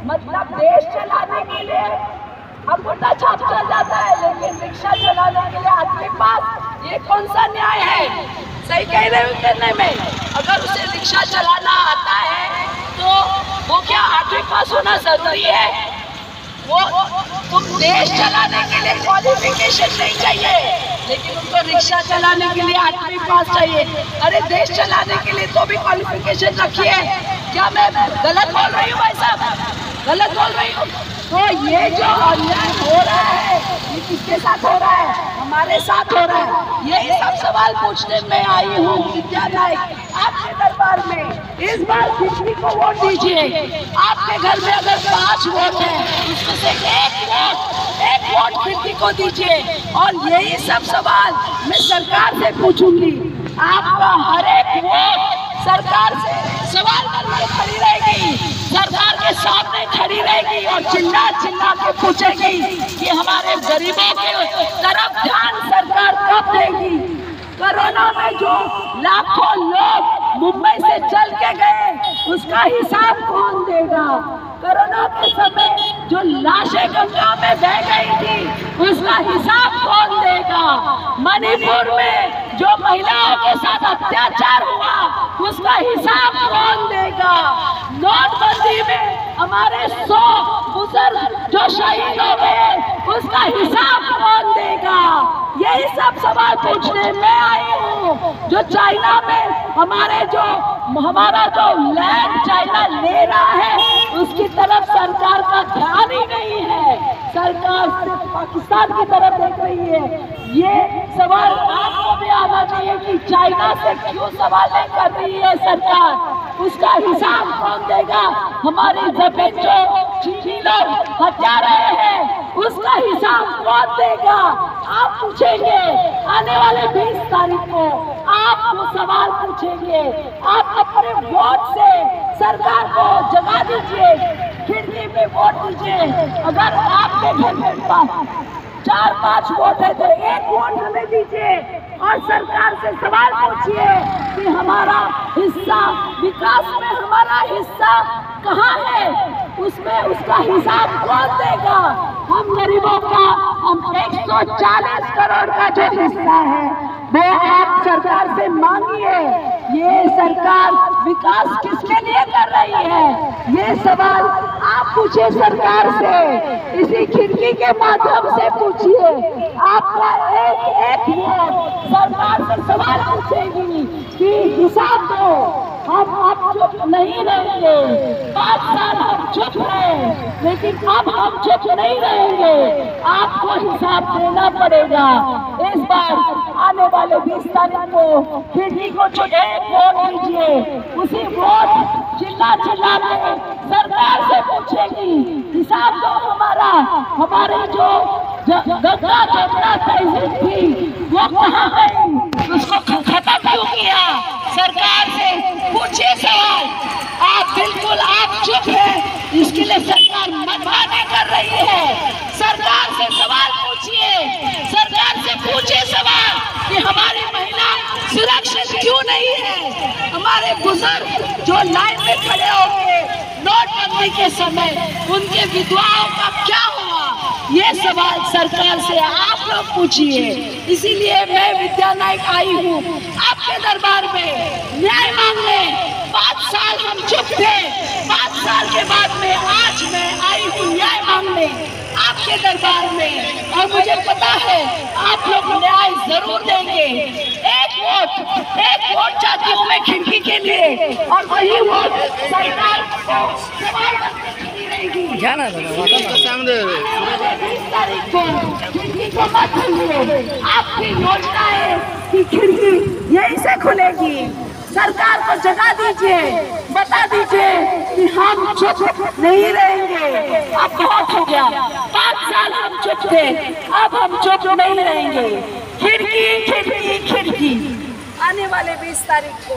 मतलब देश चलाने के लिए अंगूठा छाप चल जाता है, लेकिन रिक्शा चलाने के लिए आदमी पास, ये कौन सा न्याय है? सही कह रहे हो कहने में? अगर उसे रिक्शा चलाना आता है तो वो क्या 8वीं पास होना जरूरी है? वो देश चलाने के लिए क्वालिफिकेशन नहीं चाहिए, लेकिन उनको रिक्शा चलाने के लिए 8वीं पास चाहिए। अरे देश चलाने के लिए तो भी क्वालिफिकेशन रखिए। क्या मैं गलत बोल रही हूँ भाई साहब? गलत बोल रही हूँ? तो ये जो अन्याय हो रहा है, ये किसके साथ हो रहा है? हमारे साथ हो रहा है। यही सब सवाल पूछने में आई हूँ विद्या नायक आपके दरबार में। इस बार किसी को वोट दीजिए। आपके घर में अगर 5 वोट है, उसमें से एक वोट खिड़की को दीजिए। और यही सब सवाल मैं सरकार से पूछूंगी। आपका हर एक वोट सरकार से सवाल करके खड़ी रहेगी, सरकार के सामने खड़ी रहेगी और चिल्ला चिल्ला के पूछेगी कि हमारे गरीबों के तरफ ध्यान सरकार कब देगी। कोरोना में जो लाखों लोग मुंबई से चल के गए, उसका हिसाब कौन देगा? कोरोना के समय जो लाशें गंगा में बह गई थी, उसका हिसाब कौन देगा? मणिपुर में जो महिलाओं के साथ अत्याचार हुआ, उसका हिसाब कौन देगा? नोटबंदी में हमारे 100 बुजुर्ग जो शहीद हो गए, उसका हिसाब कौन देगा? यही सब सवाल पूछने मैं आई हूँ। जो चाइना में हमारा जो लैंड चाइना ले रहा है, उसकी तरफ सरकार का ध्यान ही नहीं है। सरकार सिर्फ पाकिस्तान की तरफ देख रही है। ये सवाल आपको भी आना चाहिए कि चाइना से क्यों सवाल नहीं कर रही है सरकार? उसका हिसाब कौन देगा? हमारी जमीन जो चीनी लोग हत्या रहे हैं, उसका हिसाब कौन देगा? आप पूछेंगे आने वाले 20 तारीख को, आप वो सवाल पूछेंगे। आप अपने वोट से सरकार को जगा दीजिए, खिड़की में वोट दीजिए। अगर आपके घर में 4-5 वोट है तो 1 वोट हमें दीजिए और सरकार से सवाल पूछिए कि हमारा हिस्सा विकास में, हमारा हिस्सा कहाँ है? उसमें उसका हिसाब कौन देगा? हम गरीबों का 140 करोड़ का जो हिस्सा है, वो आप सरकार से मांगिए। ये सरकार विकास किसके लिए कर रही है? ये सवाल आप पूछिए सरकार से, इसी खिड़की के माध्यम से पूछिए। आपका एक वोट सरकार से सवाल पूछेगी कि हिसाब दो। हम चुप नहीं रहेंगे। 5 साल हम चुप रहे, लेकिन अब हम चुप नहीं रहेंगे। आपको हिसाब देना पड़ेगा। इस बार आने वाले 20 तारीख को खिड़की को एक वोट दीजिए। उसी वोट चिल्ला चिल्ला के सरकार से पूछेगी हिसाब दो हमारा। हमारे जो गंगा जमुना तहसील थी, वो कहाँ गई? उसको खत्म क्यों किया? सरकार से पूछिए सवाल। आप चुप है, इसके लिए सरकार मनमानी कर रही है। सरकार से सवाल पूछिए, सरकार से पूछिए सवाल कि हमारी महिला सुरक्षित क्यों नहीं है? हमारे बुजुर्ग जो लाइन में खड़े होंगे नोटबंदी के समय, उनके विधवाओं का क्या हुआ? ये सवाल सरकार से आप लोग पूछिए। इसीलिए मैं विद्या नायक आई हूँ आपके दरबार में न्याय मांगने। 5 साल हम चुप थे, 5 साल के बाद में आज मैं आई हूँ न्याय मांगने आपके दरबार में। और मुझे पता है आप लोग न्याय जरूर देंगे। एक वोट चाहती हूँ मैं खिड़की के लिए, और वही वोट सरकार को सवाल करती रहेगी। जाना तो सामने खिड़की को मत खोलिए। आपकी योजनाएं की खिड़की यहीं से खुलेगी। सरकार को जगा दीजिए, बता दीजिए कि हम चुप नहीं रहेंगे। अब बहुत हो गया, 5 साल हम चुप थे, अब हम चुप नहीं रहेंगे। खिड़की खिड़की खिड़की आने वाले 20 तारीख को